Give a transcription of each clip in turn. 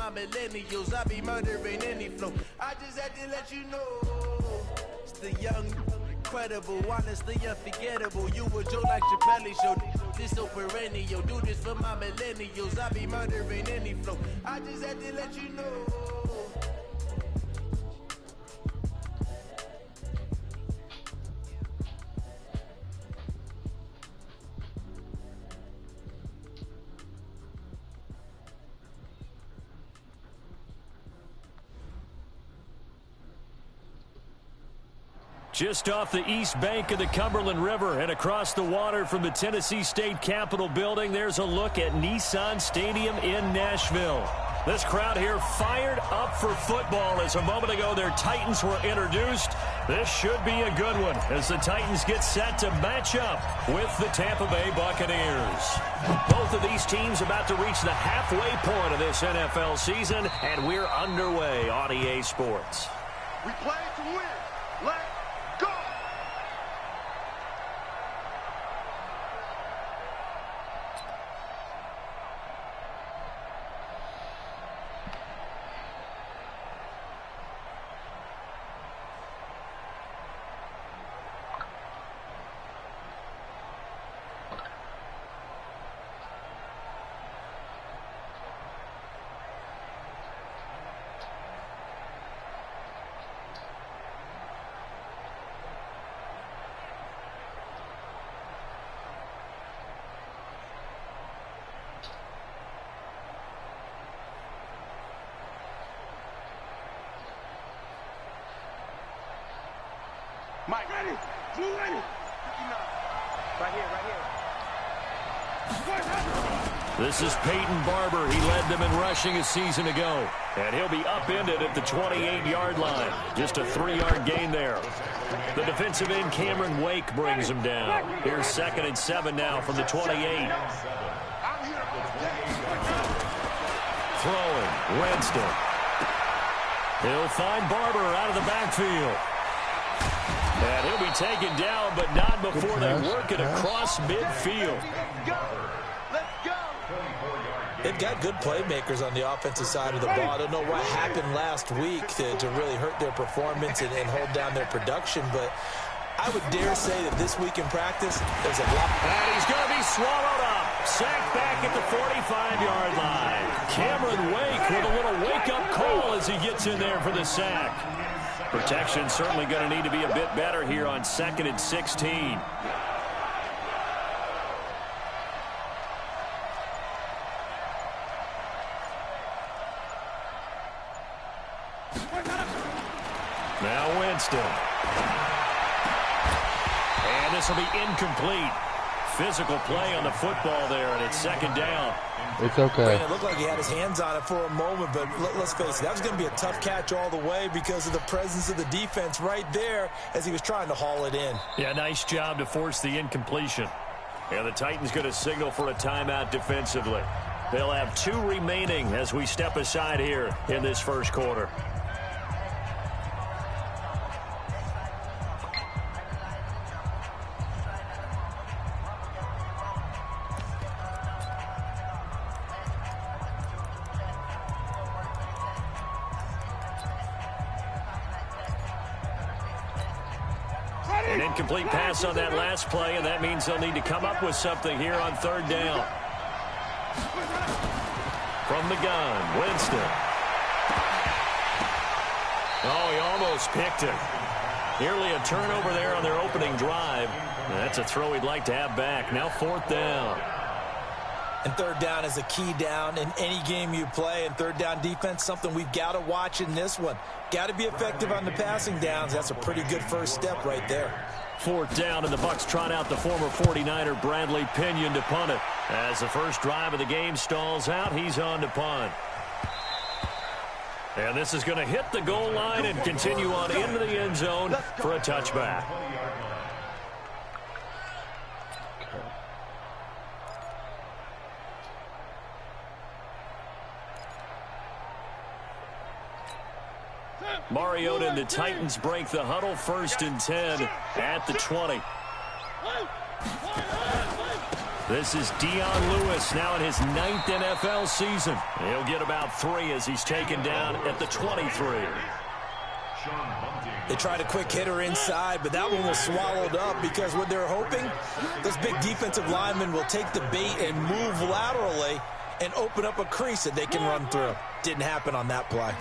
my millennials. I be murdering any flow. I just had to let you know. It's the young, incredible, honestly unforgettable. You a Joe like Chappelle show. This so perennial. Do this for my millennials. I be murdering any flow. I just had to let you know. Just off the east bank of the Cumberland River and across the water from the Tennessee State Capitol building, there's a look at Nissan Stadium in Nashville. This crowd here fired up for football as a moment ago their Titans were introduced. This should be a good one as the Titans get set to match up with the Tampa Bay Buccaneers. Both of these teams about to reach the halfway point of this NFL season, and we're underway on EA Sports. We play to win. Let's go! Mike, ready? Blue ready? Right here, right here. This is Peyton Barber. He led them in rushing a season ago. And he'll be upended at the 28-yard line. Just a 3-yard gain there. The defensive end, Cameron Wake, brings him down. Here's 2nd and 7 now from the 28. Throwing, Winston. He'll find Barber out of the backfield. And he'll be taken down, but not before they work it across midfield. They've got good playmakers on the offensive side of the ball. I don't know what happened last week to really hurt their performance and hold down their production, but I would dare say that this week in practice, there's a lot. And he's going to be swallowed up. Sacked back at the 45-yard line. Cameron Wake with a little wake-up call as he gets in there for the sack. Protection certainly going to need to be a bit better here on 2nd and 16. Now Winston. And this will be incomplete. Physical play on the football there, and it's 2nd down. It's okay. Brandon, it looked like he had his hands on it for a moment, but let's face it, that was going to be a tough catch all the way because of the presence of the defense right there as he was trying to haul it in. Yeah, nice job to force the incompletion. And the Titans going to signal for a timeout defensively. They'll have 2 remaining as we step aside here in this first quarter. An incomplete pass on that last play, and that means they'll need to come up with something here on 3rd down. From the gun, Winston. Oh, he almost picked it. Nearly a turnover there on their opening drive. That's a throw he'd like to have back. Now 4th down. And 3rd down is a key down in any game you play. And 3rd down defense, something we've got to watch in this one. Got to be effective on the passing downs. That's a pretty good first step right there. 4th down, and the Bucs trot out the former 49er Bradley Pinion to punt it. As the first drive of the game stalls out, he's on to punt. And this is going to hit the goal line and continue on into the end zone for a touchback. Mariota and the Titans break the huddle. 1st and 10 at the 20. This is Dion Lewis, now in his 9th NFL season. He'll get about 3 as he's taken down at the 23. They tried a quick hitter inside, but that one was swallowed up because what they're hoping, this big defensive lineman will take the bait and move laterally and open up a crease that they can run through. Didn't happen on that play.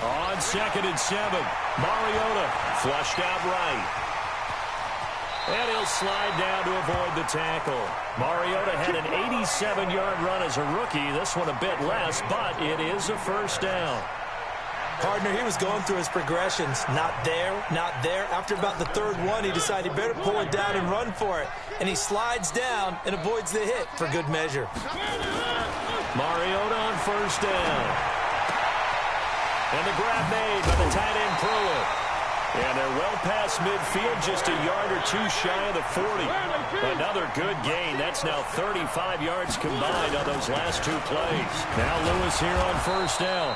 On 2nd and 7, Mariota flushed out right. And he'll slide down to avoid the tackle. Mariota had an 87-yard run as a rookie. This one a bit less, but it is a first down. Partner, he was going through his progressions. Not there, not there. After about the 3rd one, he decided he better pull it down and run for it. And he slides down and avoids the hit for good measure. Mariota on first down. And the grab made by the tight end Pruitt. And they're well past midfield, just a yard or 2 shy of the 40. Another good gain. That's now 35 yards combined on those last 2 plays. Now Lewis here on first down.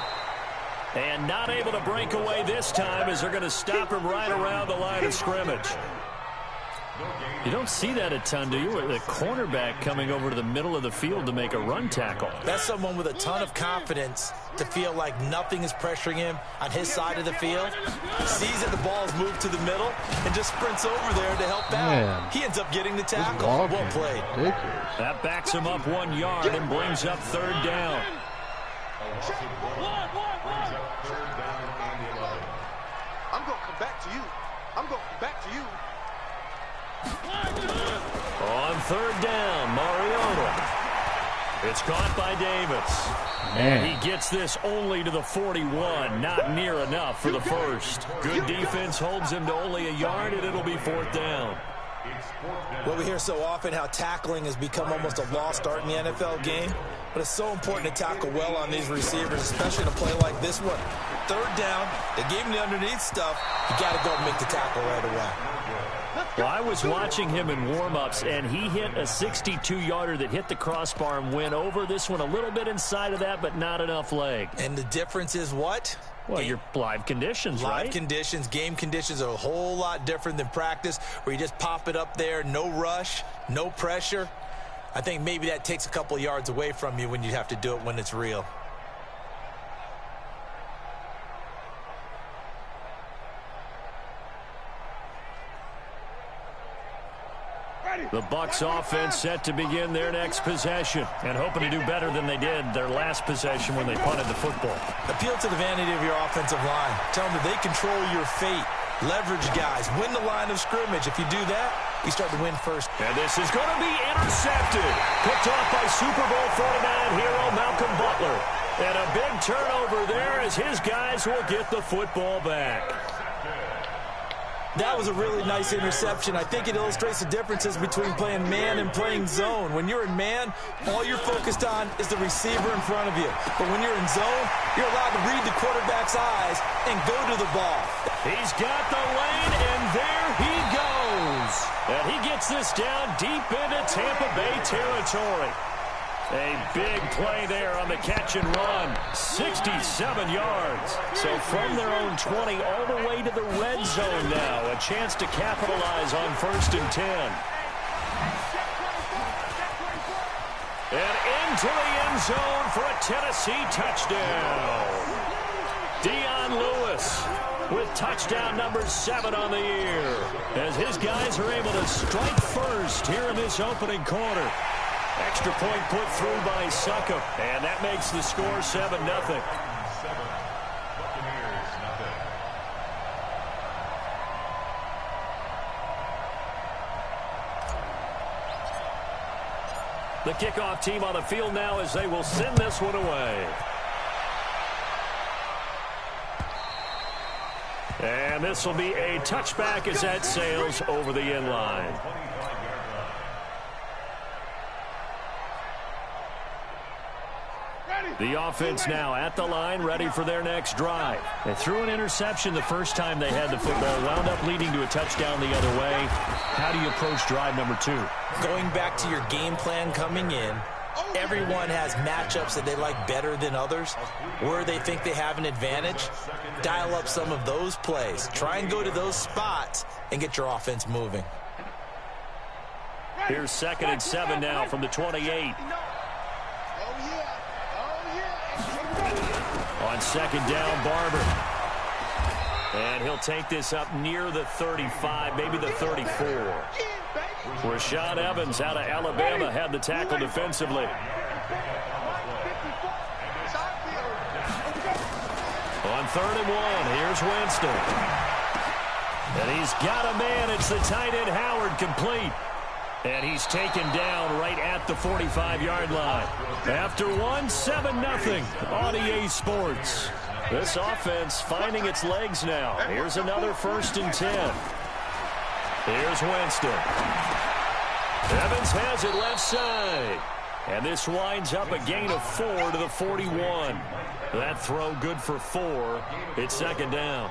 And not able to break away this time as they're going to stop him right around the line of scrimmage. You don't see that a ton, do you? The cornerback coming over to the middle of the field to make a run tackle. That's someone with a ton of confidence to feel like nothing is pressuring him on his side of the field. Sees that the ball's moved to the middle and just sprints over there to help out. He ends up getting the tackle. Well played. That backs him up 1 yard and brings up 3rd down. I'm going to come back to you. I'm going to come back to you. On 3rd down, Mariota. It's caught by Davis. And he gets this only to the 41. Not near enough for the first. Good defense holds him to only a yard, and it'll be 4th down. Well, we hear so often how tackling has become almost a lost art in the NFL game, but it's so important to tackle well on these receivers, especially in a play like this one. 3rd down, they gave him the underneath stuff. You got to go and make the tackle right away. Well, I was watching him in warm-ups, and he hit a 62-yarder that hit the crossbar and went over. This one a little bit inside of that, but not enough leg. And the difference is what? Well, your live conditions, right? Live conditions, game conditions are a whole lot different than practice, where you just pop it up there, no rush, no pressure. I think maybe that takes a couple yards away from you when you have to do it when it's real. The Bucs offense set to begin their next possession and hoping to do better than they did their last possession when they punted the football. Appeal to the vanity of your offensive line. Tell them that they control your fate. Leverage guys. Win the line of scrimmage. If you do that, you start to win first. And this is going to be intercepted. Picked off by Super Bowl 49 hero Malcolm Butler. And a big turnover there as his guys will get the football back. That was a really nice interception. I think it illustrates the differences between playing man and playing zone. When you're in man, all you're focused on is the receiver in front of you. But when you're in zone, you're allowed to read the quarterback's eyes and go to the ball. He's got the lane, and there he goes. And he gets this down deep into Tampa Bay territory. A big play there on the catch and run. 67 yards. So from their own 20 all the way to the red zone now. A chance to capitalize on 1st and 10. And into the end zone for a Tennessee touchdown. Dion Lewis with touchdown number 7 on the year. As his guys are able to strike first here in this opening quarter. Extra point put through by Succop, and that makes the score 7-0. The kickoff team on the field now as they will send this one away. And this will be a touchback as that sails over the end line. The offense now at the line, ready for their next drive. They threw an interception the first time they had the football, wound up leading to a touchdown the other way. How do you approach drive number 2? Going back to your game plan coming in, everyone has matchups that they like better than others, where they think they have an advantage. Dial up some of those plays. Try and go to those spots and get your offense moving. Here's 2nd and 7 now from the 28. On 2nd down, Barber. And he'll take this up near the 35, maybe the 34. Rashad Evans out of Alabama had the tackle defensively. On 3rd and 1, here's Winston. And he's got a man. It's the tight end Howard, complete. And he's taken down right at the 45-yard line. After 7-0 on EA Sports. This offense finding its legs now. Here's another 1st and 10. Here's Winston. Evans has it left side. And this winds up a gain of 4 to the 41. That throw good for 4. It's 2nd down.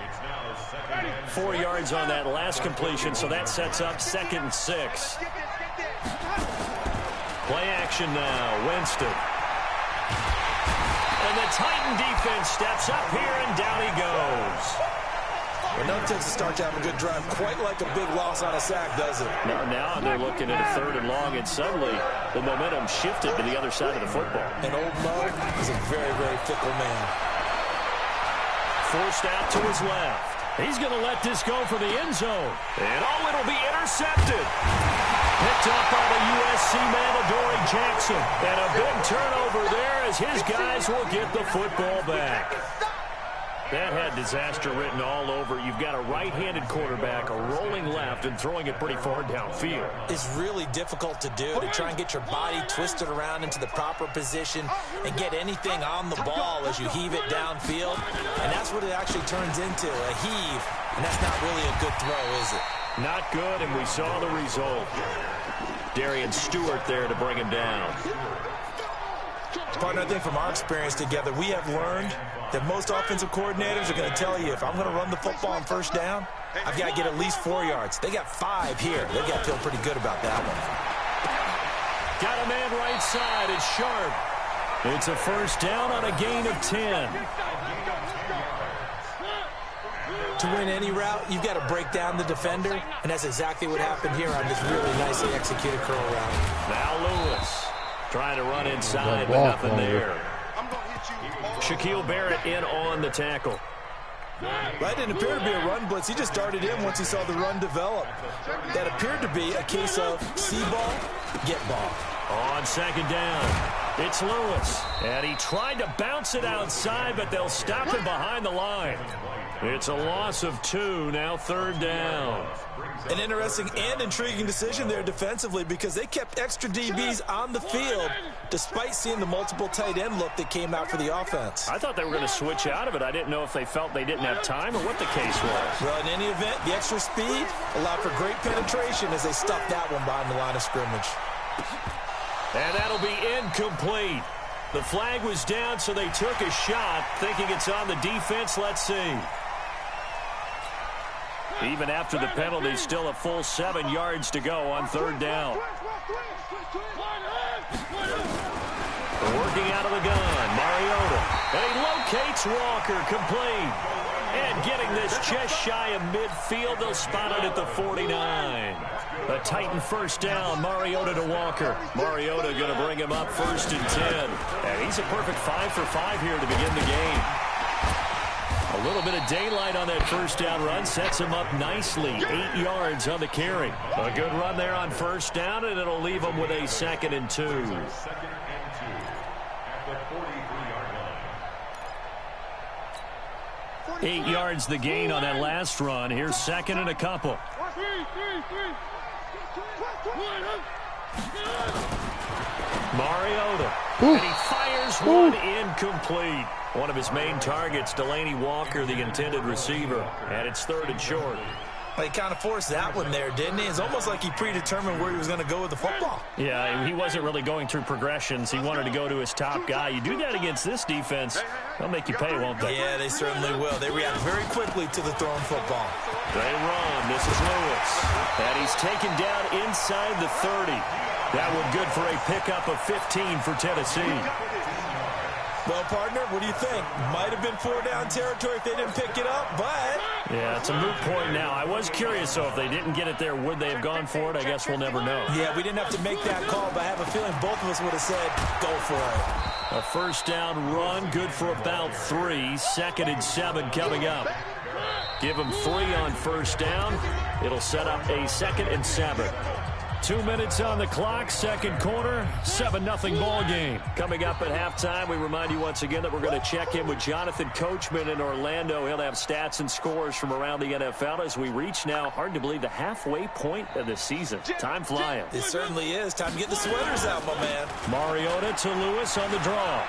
4 yards on that last completion, so that sets up 2nd and 6. Play action now, Winston. And the Titan defense steps up here, and down he goes. Well, no takes a start to have a good drive, quite like a big loss on a sack, does it? Now they're looking at a 3rd and long, and suddenly the momentum shifted to the other side of the football. And old Mo is a very, very fickle man. Forced out to his left. He's going to let this go for the end zone. And it'll be intercepted. Picked up by the USC man, Adoree Jackson. And a big turnover there as his guys will get the football back. That had disaster written all over. You've got a right-handed quarterback, a rolling left, and throwing it pretty far downfield. It's really difficult to do, to try and get your body twisted around into the proper position and get anything on the ball as you heave it downfield. And that's what it actually turns into, a heave. And that's not really a good throw, is it? Not good, and we saw the result. Darian Stewart there to bring him down. Partner, I think from our experience together, we have learned that most offensive coordinators are going to tell you, if I'm going to run the football on 1st down, I've got to get at least 4 yards. They got 5 here. They've got to feel pretty good about that one. Got a man right side. It's Sharp. It's a 1st down on a gain of 10. To win any route, you've got to break down the defender, and that's exactly what happened here on this really nicely executed curl route. Now Lewis trying to run inside, but nothing there. Shaquille Barrett in on the tackle. That didn't appear to be a run blitz. He just darted in once he saw the run develop. That appeared to be a case of see ball, get ball. On 2nd down, it's Lewis. And he tried to bounce it outside, but they'll stop him behind the line. It's a loss of 2, now 3rd down. An interesting and intriguing decision there defensively, because they kept extra DBs on the field despite seeing the multiple tight end look that came out for the offense. I thought they were going to switch out of it. I didn't know if they felt they didn't have time or what the case was. Well, in any event, the extra speed allowed for great penetration as they stuffed that one behind the line of scrimmage. And that'll be incomplete. The flag was down, so they took a shot, thinking it's on the defense. Let's see. Even after the penalty, still a full 7 yards to go on 3rd down. Working out of the gun, Mariota. And he locates Walker, complete. And getting this just shy of midfield, they'll spot it at the 49. A Titan 1st down, Mariota to Walker. Mariota going to bring him up 1st and 10. And he's a perfect 5 for 5 here to begin the game. A little bit of daylight on that 1st down run sets him up nicely. 8 yards on the carry. A good run there on 1st down, and it'll leave him with a 2nd and 2. 8 yards the gain on that last run. Here's 2nd and a couple. Mariota. And he fires one incomplete. One of his main targets, Delaney Walker, the intended receiver. And it's 3rd and short. Well, he kind of forced that one there, didn't he? It's almost like he predetermined where he was going to go with the football. Yeah, he wasn't really going through progressions. He wanted to go to his top guy. You do that against this defense, they'll make you pay, won't they? Yeah, they certainly will. They react very quickly to the thrown football. They run. This is Lewis. And he's taken down inside the 30. That one good for a pickup of 15 for Tennessee. Well, partner, what do you think? Might have been 4-down territory if they didn't pick it up, but... Yeah, it's a moot point now. I was curious, though, if they didn't get it there, would they have gone for it? I guess we'll never know. Yeah, we didn't have to make that call, but I have a feeling both of us would have said, go for it. A first down run, good for about 3. 2nd and 7 coming up. Give them 3 on first down. It'll set up a 2nd and 7. 2 minutes on the clock, second quarter, 7-0 ball game. Coming up at halftime, we remind you once again that we're going to check in with Jonathan Coachman in Orlando. He'll have stats and scores from around the NFL as we reach now, hard to believe, the halfway point of the season. Time flying. It certainly is. Time to get the sweaters out, my man. Mariota to Lewis on the draw.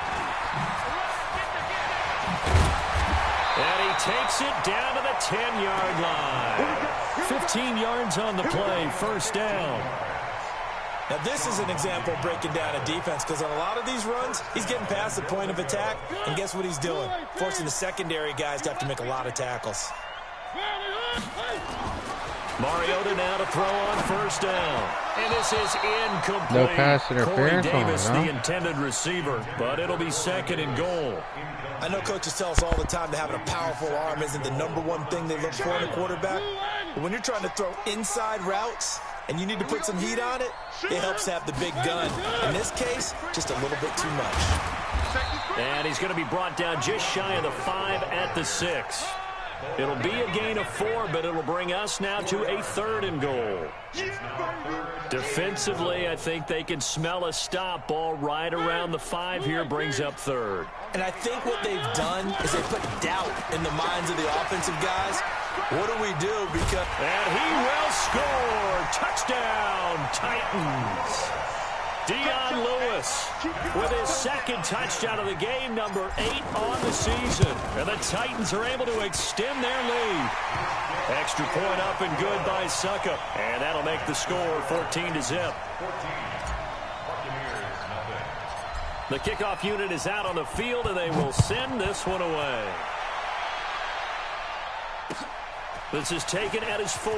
And he takes it down to the 10-yard line. 15 yards on the play, first down. Now, this is an example of breaking down a defense because on a lot of these runs, he's getting past the point of attack, and guess what he's doing? Forcing the secondary guys to have to make a lot of tackles. Mariota now to throw on first down. And this is incomplete. No pass interference. Corey Davis, the intended receiver, but it'll be 2nd and goal. I know coaches tell us all the time that having a powerful arm isn't the #1 thing they look for in a quarterback. But when you're trying to throw inside routes and you need to put some heat on it, it helps have the big gun. In this case, just a little bit too much. And he's going to be brought down just shy of the 5 at the 6. It'll be a gain of 4, but it'll bring us now to a 3rd and goal. Defensively, I think they can smell a stop. Ball right around the 5 here, brings up 3rd. And I think what they've done is they put doubt in the minds of the offensive guys. What do we do? Because and he will score. Touchdown, Titans. Dion Lewis with his 2nd touchdown of the game, number 8 on the season. And the Titans are able to extend their lead. Extra point up and good by Suckup. And that'll make the score 14-0. The kickoff unit is out on the field, and they will send this one away. This is taken at his 4.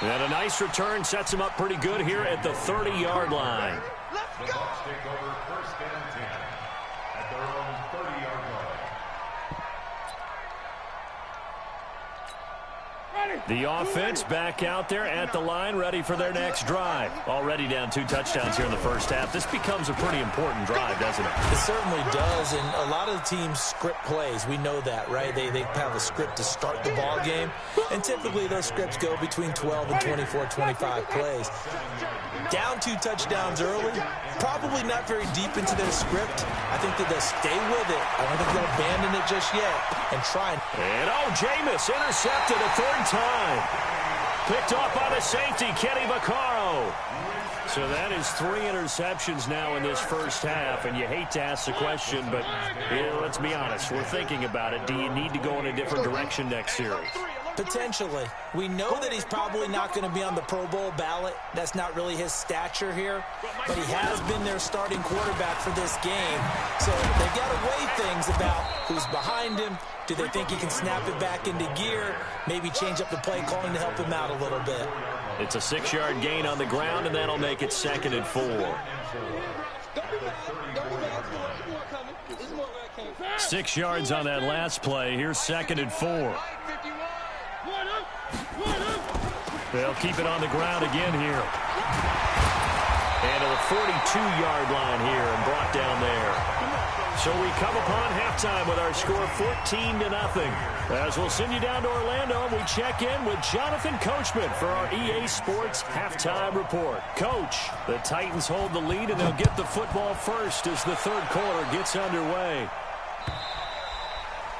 And a nice return sets him up pretty good here at the 30-yard line. Let's go. Take over first and 10 at their own 30-yard line. The offense back out there at the line, ready for their next drive. Already down 2 touchdowns here in the first half. This becomes a pretty important drive, doesn't it? It certainly does, and a lot of the teams script plays. We know that, right? They have a script to start the ball game, and typically those scripts go between 12 and 24, 25 plays. Down 2 touchdowns early, probably not very deep into their script. I think that they'll stay with it. I don't think they'll abandon it just yet and try. And Jameis intercepted a 3rd time. Picked off by the safety, Kenny Vaccaro. So that is 3 interceptions now in this first half, and you hate to ask the question, but let's be honest. We're thinking about it. Do you need to go in a different direction next series? Potentially. We know that he's probably not going to be on the Pro Bowl ballot. That's not really his stature here. But he has been their starting quarterback for this game. So they've got to weigh things about who's behind him. Do they think he can snap it back into gear? Maybe change up the play calling to help him out a little bit. It's a 6-yard gain on the ground, and that'll make it 2nd and 4. 6 yards on that last play. Here's 2nd and 4. They'll keep it on the ground again here. And to the 42-yard line here and brought down there. So we come upon halftime with our score 14-0. As we'll send you down to Orlando, we check in with Jonathan Coachman for our EA Sports Halftime Report. Coach, the Titans hold the lead, and they'll get the football first as the 3rd quarter gets underway.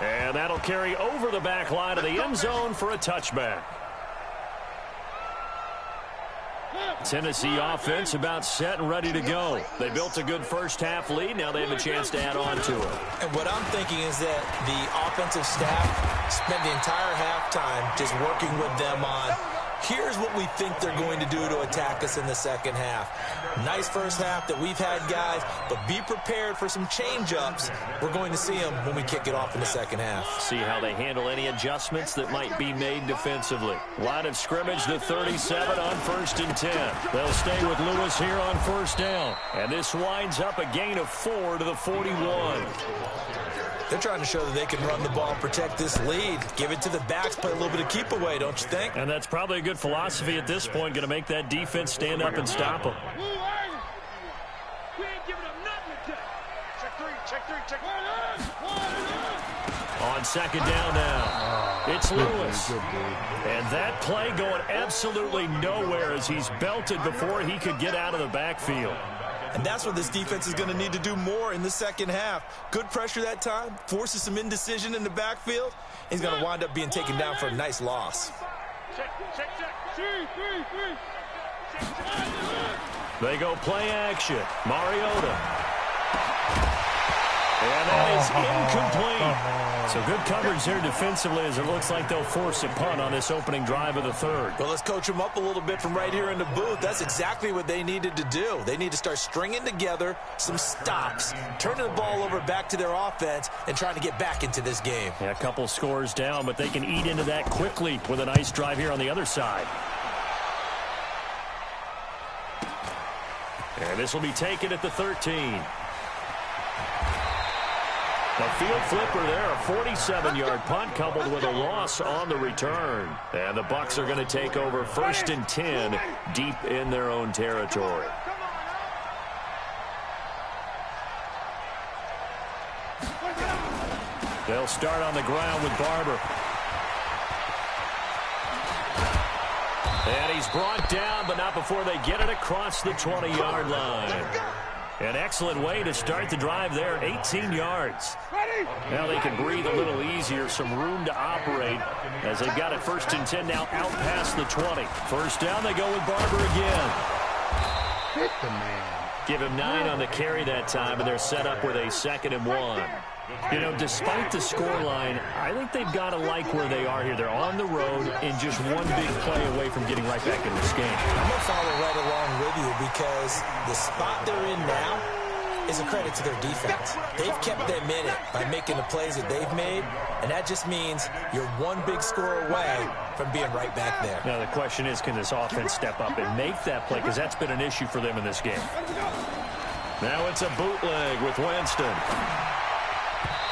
And that'll carry over the back line of the end zone for a touchback. Tennessee offense about set and ready to go. They built a good first half lead. Now they have a chance to add on to it. And what I'm thinking is that the offensive staff spent the entire halftime just working with them on Here's what we think they're going to do to attack us in the second half. Nice first half that we've had, guys, but be prepared for some change-ups. We're going to see them when we kick it off in the second half. See how they handle any adjustments that might be made defensively. Line of scrimmage, the 37 on 1st and 10. They'll stay with Lewis here on 1st down. And this winds up a gain of 4 to the 41. They're trying to show that they can run the ball and protect this lead. Give it to the backs, play a little bit of keep away, don't you think? And that's probably a good philosophy at this point, going to make that defense stand up and stop them. We ain't giving up nothing today. Check three. On 2nd down now, it's Lewis. And that play going absolutely nowhere as he's belted before he could get out of the backfield. And that's what this defense is going to need to do more in the second half. Good pressure that time, forces some indecision in the backfield. He's going to wind up being taken down for a nice loss. Check. They go play action. Mariota. And that is incomplete. So good coverage there defensively as it looks like they'll force a punt on this opening drive of the 3rd. Well, let's coach them up a little bit from right here in the booth. That's exactly what they needed to do. They need to start stringing together some stops, turning the ball over back to their offense, and trying to get back into this game. Yeah, a couple scores down, but they can eat into that quickly with a nice drive here on the other side. And this will be taken at the 13. A field flipper there, a 47-yard punt coupled with a loss on the return. And the Bucs are going to take over 1st and 10 deep in their own territory. They'll start on the ground with Barber. And he's brought down, but not before they get it across the 20-yard line. An excellent way to start the drive there, 18 yards. Now they can breathe a little easier, some room to operate as they've got it 1st and 10 now out past the 20. 1st down, they go with Barber again. Hit the man. Give him 9 on the carry that time, and they're set up with a 2nd and 1. You know, despite the scoreline, I think they've got to like where they are here. They're on the road and just one big play away from getting right back in this game. I'm going to follow right along with you because the spot they're in now is a credit to their defense. They've kept them in it by making the plays that they've made, and that just means you're one big score away from being right back there. Now the question is, can this offense step up and make that play? Because that's been an issue for them in this game. Now it's a bootleg with Winston.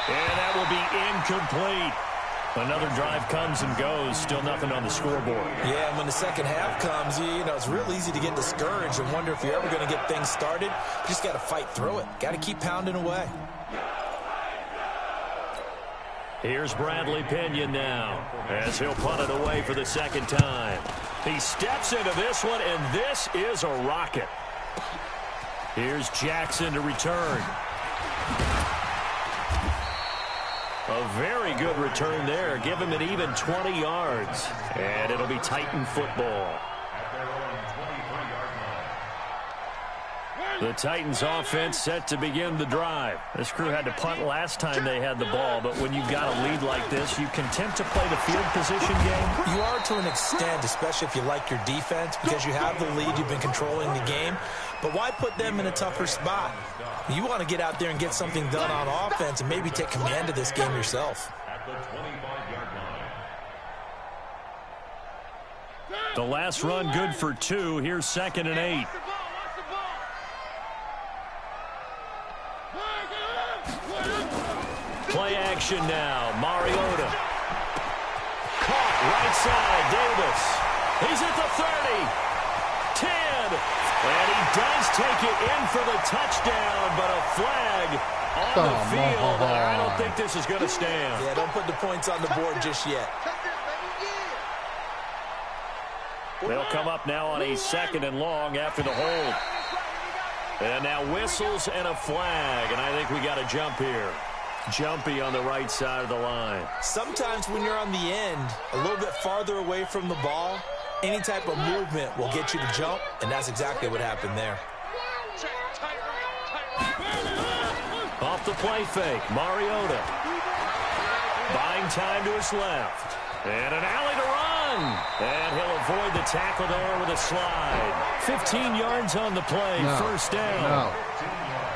And that will be incomplete. Another drive comes and goes. Still nothing on the scoreboard. Yeah, and when the second half comes, you know, it's real easy to get discouraged and wonder if you're ever going to get things started. You just got to fight through it. Got to keep pounding away. Here's Bradley Pinion now as he'll punt it away for the 2nd time. He steps into this one, and this is a rocket. Here's Jackson to return. A very good return there. Give him an even 20 yards. And it'll be Titan football. The Titans offense set to begin the drive. This crew had to punt last time they had the ball, but when you've got a lead like this, you content to play the field position game? You are to an extent, especially if you like your defense, because you have the lead, you've been controlling the game. But why put them in a tougher spot? You want to get out there and get something done on offense and maybe take command of this game yourself. The last run good for 2. Here's 2nd and 8. Play action now. Mariota. Caught right side. Davis. He's at the 30. 10. And he does take it in for the touchdown, but a flag on the field. I don't think this is going to stand. Yeah, don't put the points on the board just yet. They'll come up now on a 2nd and long after the hold. And now whistles and a flag, and I think we got a jump here. Jumpy on the right side of the line. Sometimes when you're on the end, a little bit farther away from the ball, any type of movement will get you to jump, and that's exactly what happened there. Off the play fake, Mariota. Buying time to his left. And an alley to run. And he'll avoid the tackle there with a slide. 15 yards on the play. First down. Now,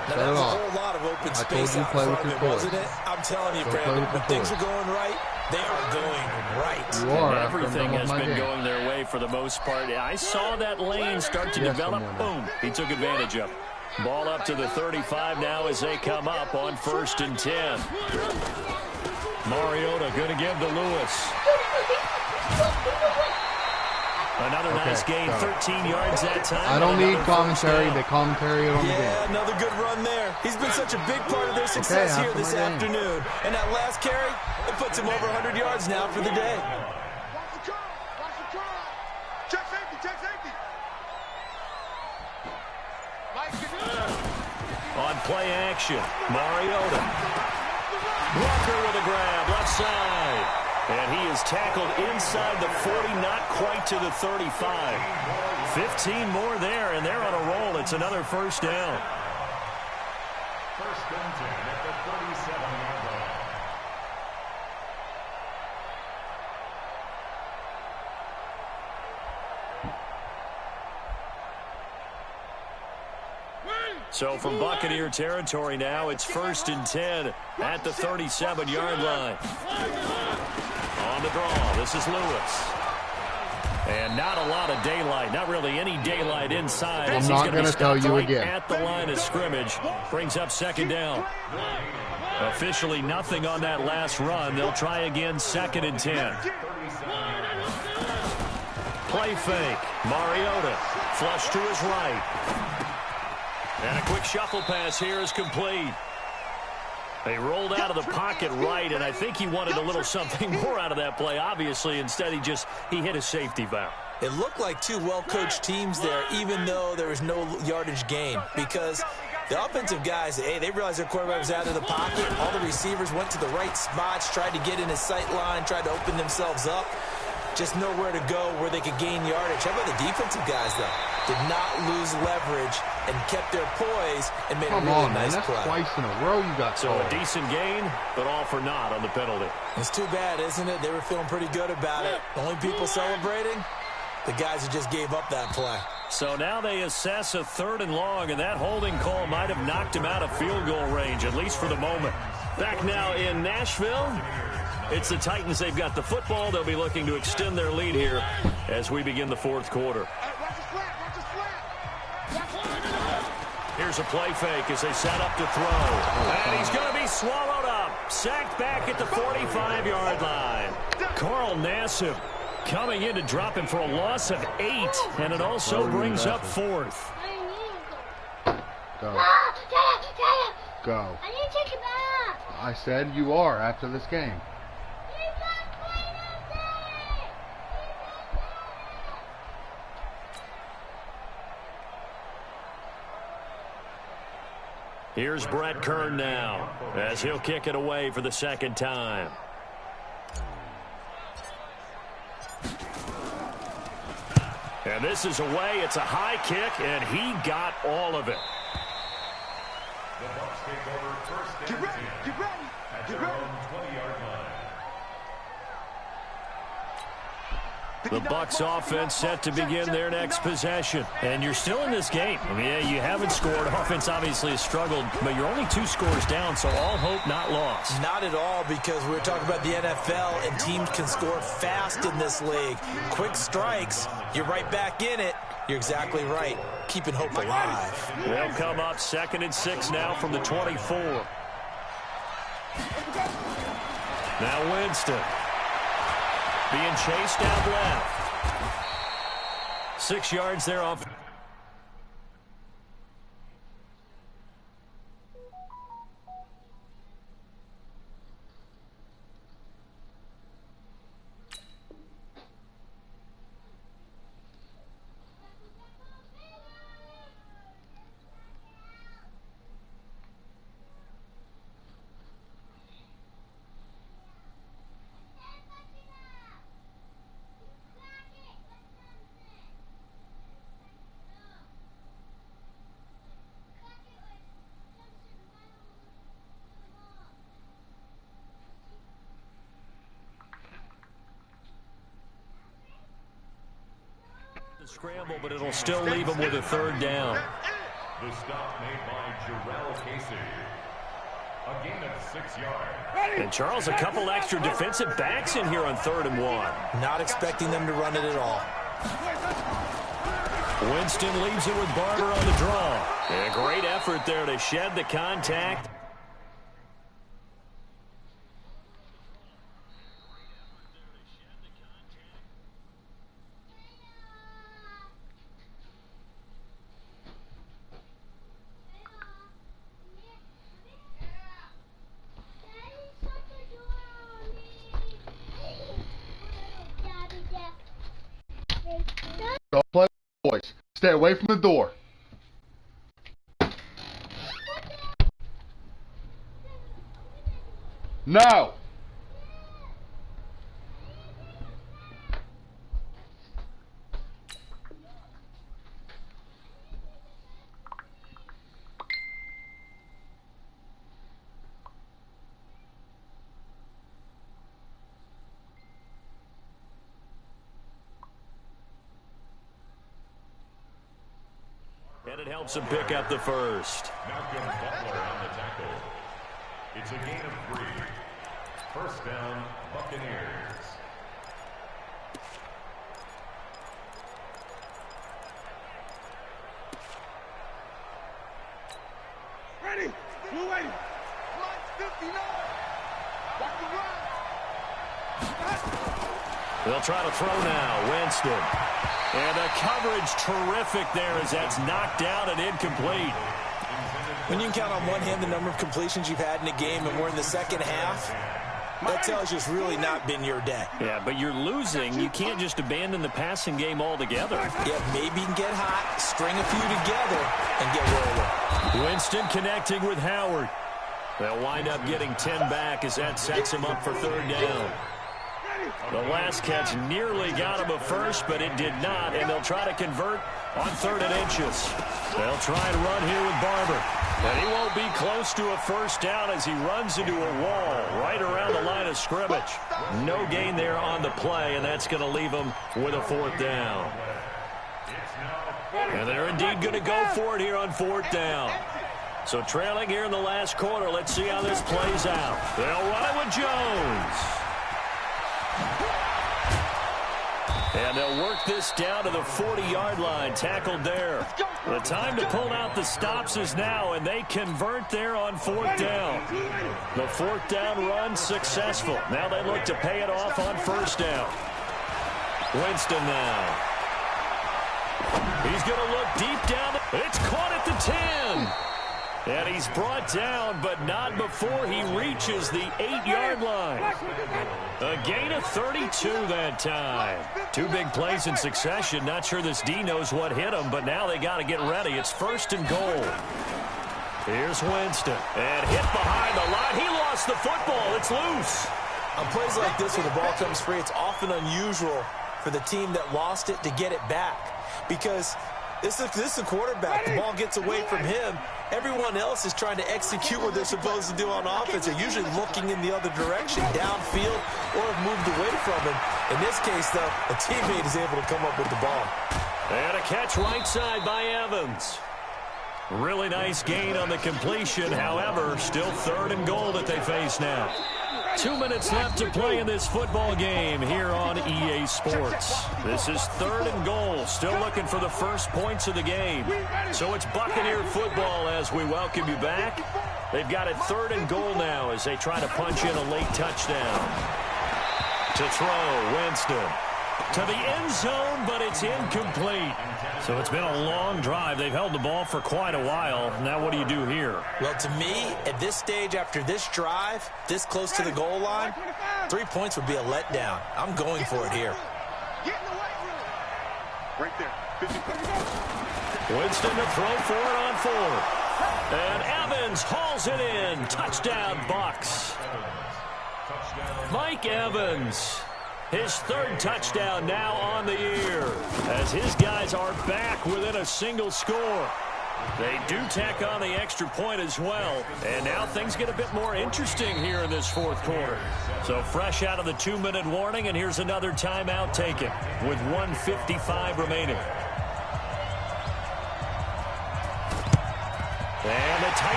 that's a whole lot of open space out in front of him, wasn't it? I'm telling you, Brandon, when things are going right, they are going right. You are. Everything has been going their way for the most part. I saw that lane start to develop. Boom. He took advantage of it. Ball up to the 35 now as they come up on 1st and 10. Mariota going to give to Lewis. Another nice gain, 13 yards that time. I don't need commentary. They commentary it on the game. Yeah, another good run there. He's been such a big part of their success here this afternoon. And that last carry, it puts him over 100 yards now for the day. Check safety, check safety. On play action, Mariota. Walker with a grab, left side. And he is tackled inside the 40, not quite to the 35. 15 more there, and they're on a roll. It's another first down. First and 10 at the 37-yard line. So from Buccaneer territory now, it's 1st and 10 at the 37-yard line. On the draw, this is Lewis. And not a lot of daylight, not really any daylight inside. I'm not going to tell you again. At the line of scrimmage, brings up 2nd down. Officially nothing on that last run. They'll try again, 2nd and 10. Play fake, Mariota, flush to his right. And a quick shuffle pass here is complete. They rolled out of the pocket right, and I think he wanted a little something more out of that play, obviously. Instead, he hit a safety valve. It looked like two well-coached teams there, even though there was no yardage gain, because the offensive guys, hey, they realized their quarterback was out of the pocket. All the receivers went to the right spots, tried to get in his sight line, tried to open themselves up. Just nowhere to go where they could gain yardage. How about the defensive guys, though? Did not lose leverage and kept their poise and made a really nice play. That's twice in a row you got so a decent gain, but all for naught on the penalty. It's too bad, isn't it? They were feeling pretty good about it. The only people celebrating, the guys who just gave up that play. So now they assess a 3rd and long, and that holding call might have knocked him out of field goal range, at least for the moment. Back now in Nashville. It's the Titans. They've got the football. They'll be looking to extend their lead here as we begin the 4th quarter. Here's a play fake as they set up to throw. And he's going to be swallowed up. Sacked back at the 45-yard line. Carl Nassib coming in to drop him for a loss of 8. And it also brings up 4th. Go. Go. I need to take it back. I said you are after this game. Here's Brett Kern now as he'll kick it away for the 2nd time. And this is away. It's a high kick, and he got all of it. The Bucs take over 1st and 10 at their own 20-yard line. The Bucs offense set to begin their next possession. And you're still in this game. I mean, yeah, you haven't scored. Offense obviously has struggled, but you're only 2 scores down, so all hope not lost. Not at all, because we're talking about the NFL, and teams can score fast in this league. Quick strikes, you're right back in it. You're exactly right. Keeping hope alive. They'll come up 2nd and 6 now from the 24. Now Winston. Being chased out left. 6 yards there off. Scramble, but it'll still leave them with a third down. The stop made by Jarrell Casey. A gain of 6 yards. And Charles, a couple extra defensive backs in here on 3rd and 1. Not expecting them to run it at all. Winston leaves it with Barber on the draw. And a great effort there to shed the contact. Don't play with boys. Stay away from the door. No! And it helps him pick up the first. Malcolm Butler on the tackle. It's a gain of 3. First down, Buccaneers. Ready. Blue 80. Line 59. Watch the run. They'll try to throw now. Winston. And the coverage terrific there as that's knocked down and incomplete. When you can count on one hand the number of completions you've had in a game and we're in the second half, that tells you it's really not been your day. Yeah, but you're losing. You can't just abandon the passing game altogether. Yeah, maybe you can get hot, string a few together, and get rolling. Winston connecting with Howard. They'll wind up getting 10 back as that sets him up for 3rd down. The last catch nearly got him a first, but it did not, and they'll try to convert on 3rd and inches. They'll try and run here with Barber. And he won't be close to a first down as he runs into a wall right around the line of scrimmage. No gain there on the play, and that's going to leave him with a 4th down. And they're indeed going to go for it here on 4th down. So trailing here in the last quarter, let's see how this plays out. They'll run it with Jones. And they'll work this down to the 40-yard line, tackled there. The time to pull out the stops is now, and they convert there on 4th down. The 4th down run successful. Now they look to pay it off on 1st down. Winston now. He's going to look deep down. It's caught at the 10. And he's brought down, but not before he reaches the 8-yard line. A gain of 32 that time. 2 big plays in succession. Not sure this D knows what hit him, but now they got to get ready. It's 1st and goal. Here's Winston. And hit behind the line. He lost the football. It's loose. On plays like this where the ball comes free, it's often unusual for the team that lost it to get it back. Because this is the quarterback. The ball gets away from him. Everyone else is trying to execute what they're supposed to do on offense. They're usually looking in the other direction, downfield, or have moved away from him. In this case, though, a teammate is able to come up with the ball. And a catch right side by Evans. Really nice gain on the completion. However, still 3rd and goal that they face now. 2 minutes left to play in this football game here on EA Sports. This is 3rd and goal. Still looking for the first points of the game. So it's Buccaneer football as we welcome you back. They've got it 3rd and goal now as they try to punch in a late touchdown. To throw, Winston. To the end zone, but it's incomplete. So it's been a long drive. They've held the ball for quite a while. Now what do you do here? Well, to me, at this stage after this drive, this close to the goal line, 3 points would be a letdown. I'm going for it here. Right there. Winston to throw for it on 4th. And Evans hauls it in. Touchdown, Bucs. Mike Evans. His 3rd touchdown now on the year as his guys are back within a single score. They do tack on the extra point as well. And now things get a bit more interesting here in this 4th quarter. So fresh out of the 2-minute warning, and here's another timeout taken with 1:55 remaining.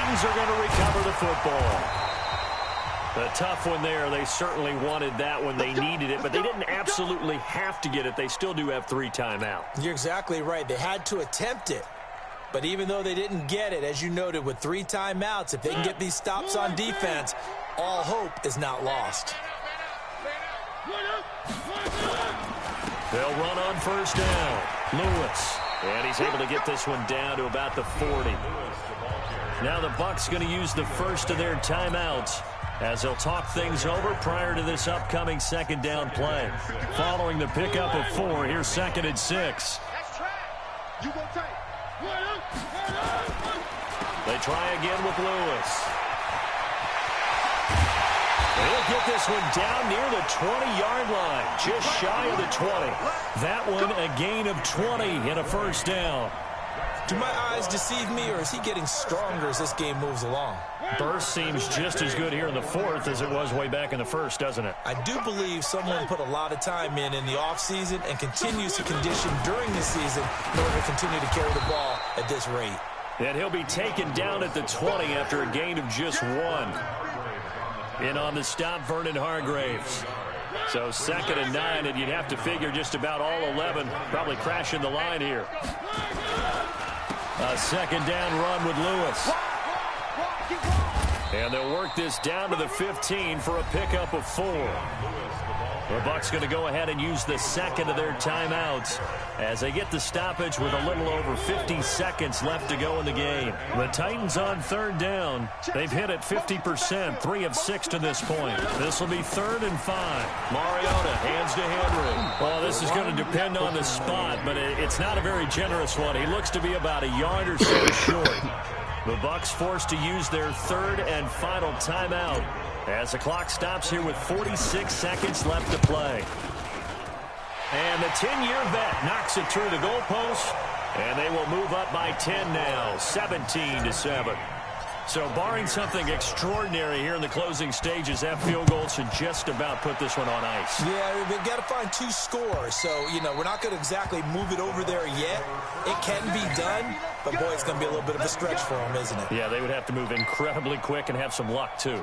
Titans are going to recover the football. A tough one there. They certainly wanted that when they needed it, but they didn't absolutely have to get it. They still do have 3 timeouts. You're exactly right. They had to attempt it. But even though they didn't get it, as you noted, with 3 timeouts, if they can get these stops on defense, all hope is not lost. They'll run on first down. Lewis. And he's able to get this one down to about the 40. Now the Bucs going to use the first of their timeouts as they'll talk things over prior to this upcoming second down play. Following the pickup of 4, here's 2nd and 6. They try again with Lewis. They'll get this one down near the 20-yard line, just shy of the 20. That one a gain of 20 and a first down. Do my eyes deceive me, or is he getting stronger as this game moves along? Burst seems just as good here in the 4th as it was way back in the 1st, doesn't it? I do believe someone put a lot of time in the offseason and continues to condition during the season in order to continue to carry the ball at this rate. And he'll be taken down at the 20 after a gain of just 1. In on the stop, Vernon Hargraves. So 2nd and 9, and you'd have to figure just about all 11 probably crashing the line here. A second down run with Lewis. And they'll work this down to the 15 for a pickup of 4. The Bucs going to go ahead and use the 2nd of their timeouts as they get the stoppage with a little over 50 seconds left to go in the game. The Titans on 3rd down. They've hit it 50%, 3 of 6 to this point. This will be 3rd and 5. Mariota hands to Henry. Well, this is going to depend on the spot, but it's not a very generous one. He looks to be about a yard or so short. The Bucs forced to use their 3rd and final timeout as the clock stops here with 46 seconds left to play. And the 10-year vet knocks it through the goalpost, and they will move up by 10 now, 17-7. So barring something extraordinary here in the closing stages, that field goal should just about put this one on ice. Yeah, they've got to find 2 scores. So, we're not going to exactly move it over there yet. It can be done, but, boy, it's going to be a little bit of a stretch for them, isn't it? Yeah, they would have to move incredibly quick and have some luck, too.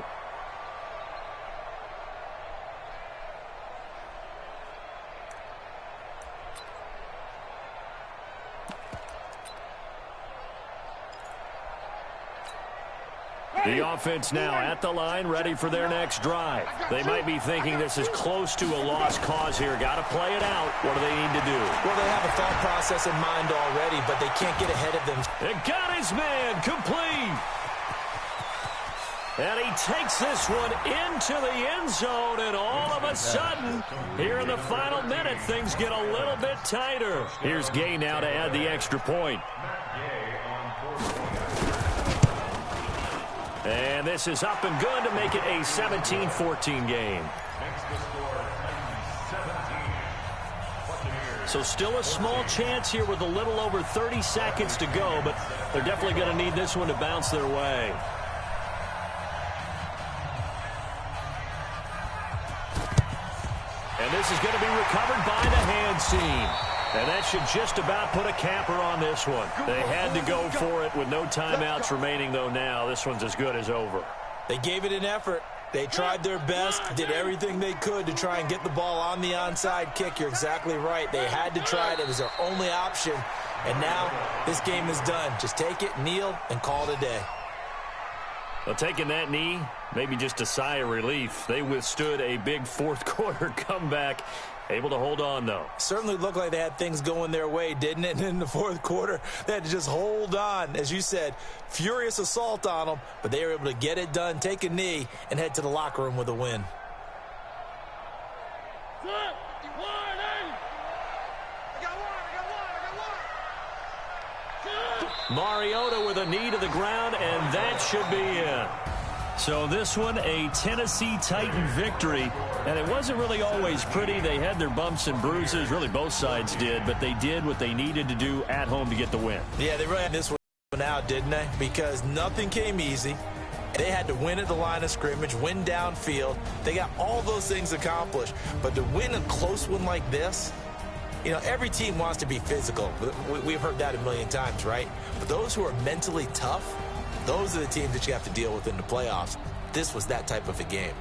The offense now at the line, ready for their next drive. They might be thinking this is close to a lost cause here. Got to play it out. What do they need to do? Well, they have a thought process in mind already, but they can't get ahead of them. It got his man complete. And he takes this one into the end zone, and all of a sudden, here in the final minute, things get a little bit tighter. Here's Gay now to add the extra point. And this is up and good to make it a 17-14 game. So still a small chance here with a little over 30 seconds to go, but they're definitely going to need this one to bounce their way. And this is going to be recovered by the hands team. And that should just about put a capper on this one. They had to go for it with no timeouts remaining, though, now. This one's as good as over. They gave it an effort. They tried their best, did everything they could to try and get the ball on the onside kick. You're exactly right. They had to try it. It was their only option. And now this game is done. Just take it, kneel, and call it a day. Well, taking that knee, maybe just a sigh of relief. They withstood a big fourth-quarter comeback. Able to hold on, though. Certainly looked like they had things going their way, didn't it? And in the fourth quarter, they had to just hold on. As you said, furious assault on them, but they were able to get it done, take a knee, and head to the locker room with a win. Mariota with a knee to the ground, and that should be it. So this one, a Tennessee Titan victory, and it wasn't really always pretty. They had their bumps and bruises, really both sides did, but they did what they needed to do at home to get the win. Yeah, they really had this one out, didn't they? Because nothing came easy. They had to win at the line of scrimmage, win downfield. They got all those things accomplished, but to win a close one like this, every team wants to be physical. We've heard that a million times, right? But those who are mentally tough, Those are the teams that you have to deal with in the playoffs. This was that type of a game.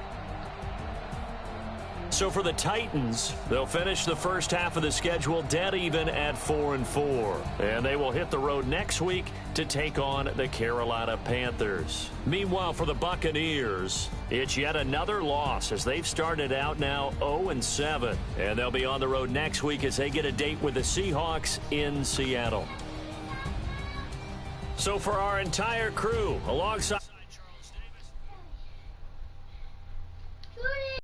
So for the Titans, they'll finish the first half of the schedule dead even at 4-4. And they will hit the road next week to take on the Carolina Panthers. Meanwhile, for the Buccaneers, it's yet another loss as they've started out now 0-7. And they'll be on the road next week as they get a date with the Seahawks in Seattle. So for our entire crew, alongside